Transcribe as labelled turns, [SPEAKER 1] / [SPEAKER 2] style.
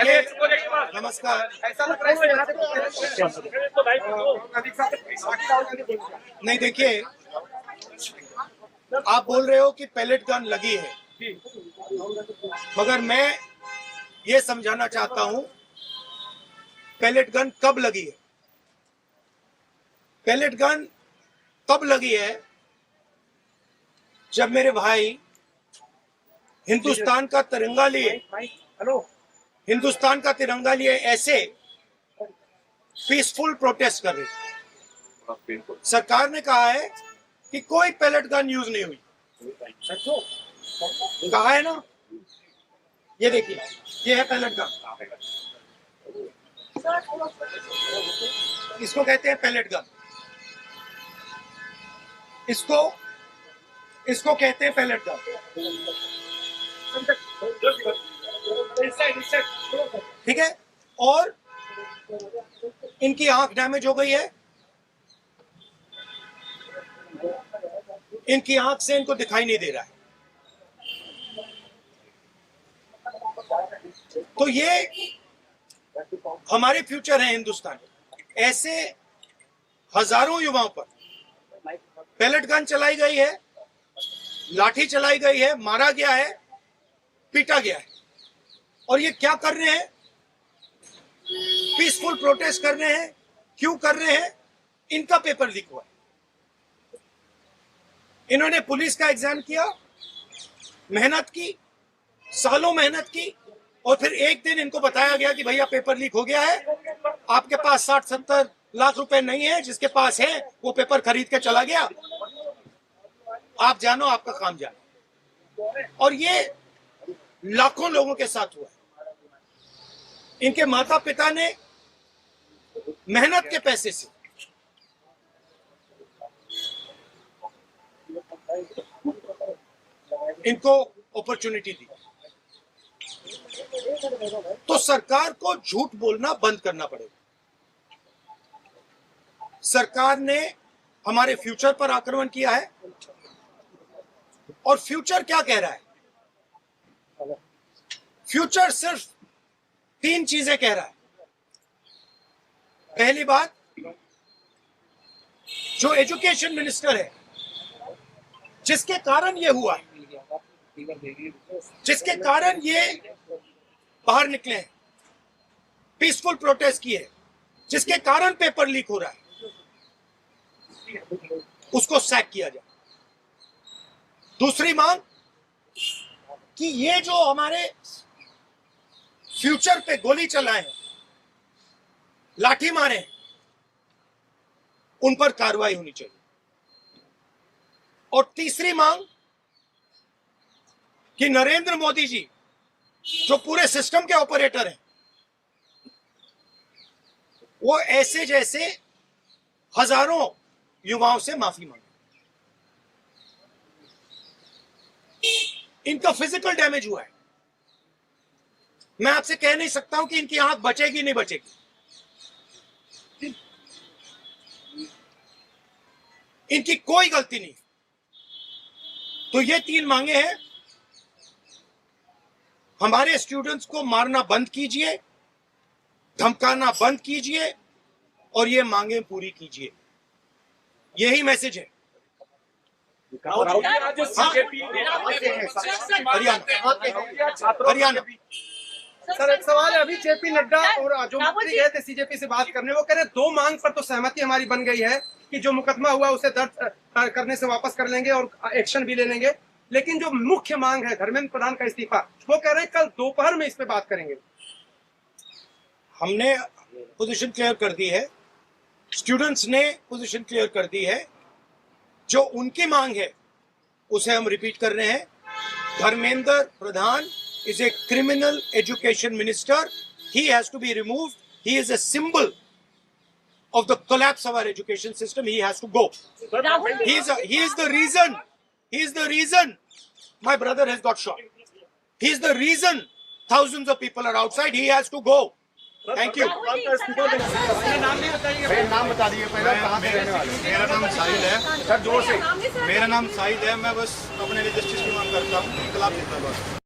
[SPEAKER 1] नमस्कार। नहीं, देखिए, आप बोल रहे हो कि पैलेट गन लगी है, मगर मैं ये समझाना चाहता हूं पैलेट गन कब लगी है। पैलेट गन तब लगी है जब मेरे भाई हिंदुस्तान का तिरंगा लिए ऐसे पीसफुल प्रोटेस्ट कर रहे थे। सरकार ने कहा है कि कोई पैलेट गन यूज नहीं हुई। कहा है ना, ये देखिए, ये है पैलेट गन, इसको कहते हैं पैलेट गन, इसको कहते हैं पैलेट गन। ठीक है, और इनकी आंख डैमेज हो गई है, इनकी आंख से इनको दिखाई नहीं दे रहा है। तो ये हमारे फ्यूचर है हिंदुस्तान। ऐसे हजारों युवाओं पर पैलेट गन चलाई गई है, लाठी चलाई गई है, मारा गया है, पीटा गया है, और ये क्या कर रहे हैं? पीसफुल प्रोटेस्ट कर रहे हैं। क्यों कर रहे हैं? इनका पेपर लीक हुआ है। इन्होंने पुलिस का एग्जाम किया, मेहनत की, सालों मेहनत की, और फिर एक दिन इनको बताया गया कि भैया पेपर लीक हो गया है, आपके पास 60-70 लाख रुपए नहीं है, जिसके पास है वो पेपर खरीद के चला गया, आप जानो, आपका काम जानो। और ये लाखों लोगों के साथ हुआ है। इनके माता पिता ने मेहनत के पैसे से इनको अपॉर्चुनिटी दी। तो सरकार को झूठ बोलना बंद करना पड़ेगा। सरकार ने हमारे फ्यूचर पर आक्रमण किया है, और फ्यूचर क्या कह रहा है? फ्यूचर सिर्फ 3 चीजें कह रहा है। पहली बात, जो एजुकेशन मिनिस्टर है, जिसके कारण ये हुआ है, जिसके कारण ये बाहर निकले हैं, पीसफुल प्रोटेस्ट किए, जिसके कारण पेपर लीक हो रहा है, उसको सैक किया जाए। दूसरी मांग कि ये जो हमारे फ्यूचर पे गोली चलाए, लाठी मारे, उन पर कार्रवाई होनी चाहिए। और तीसरी मांग कि नरेंद्र मोदी जी, जो पूरे सिस्टम के ऑपरेटर हैं, वो ऐसे जैसे हजारों युवाओं से माफी मांगे। इनका फिजिकल डैमेज हुआ है। मैं आपसे कह नहीं सकता हूं कि इनकी आंख बचेगी नहीं बचेगी। इनकी कोई गलती नहीं। तो ये 3 मांगे हैं। हमारे स्टूडेंट्स को मारना बंद कीजिए, धमकाना बंद कीजिए, और ये मांगे पूरी कीजिए। यही मैसेज है। हरियाणा।
[SPEAKER 2] सर, एक सवाल है। अभी जेपी नड्डा और जो मंत्री गए थे सीजेपी से बात करने, वो कह रहे 2 मांग पर तो सहमति हमारी बन गई है कि जो मुकदमा हुआ उसे दर्ज करने से वापस कर लेंगे और एक्शन भी ले लेंगे, लेकिन जो मुख्य मांग है धर्मेंद्र प्रधान का इस्तीफा, वो कह रहे हैं कल दोपहर में इस पे बात करेंगे।
[SPEAKER 1] हमने पोजीशन क्लियर कर दी है, स्टूडेंट्स ने पोजीशन क्लियर कर दी है। जो उनकी मांग है उसे हम रिपीट कर रहे हैं। Dharmendra Pradhan is a criminal education minister. He has to be removed. He is a symbol of the collapse of our education system. He has to go. He is the reason. He is the reason my brother has got shot. He is the reason thousands of people are outside. He has to go. Thank you.
[SPEAKER 3] नाम बता दिए पहले, कहाँ से रहने वाले? मेरा नाम साहिल है सर। जोर से। मेरा नाम साहिल है। मैं बस अपने लिए जस्टिस की मांग करता हूँ, इनकलाब जिंदाबाद।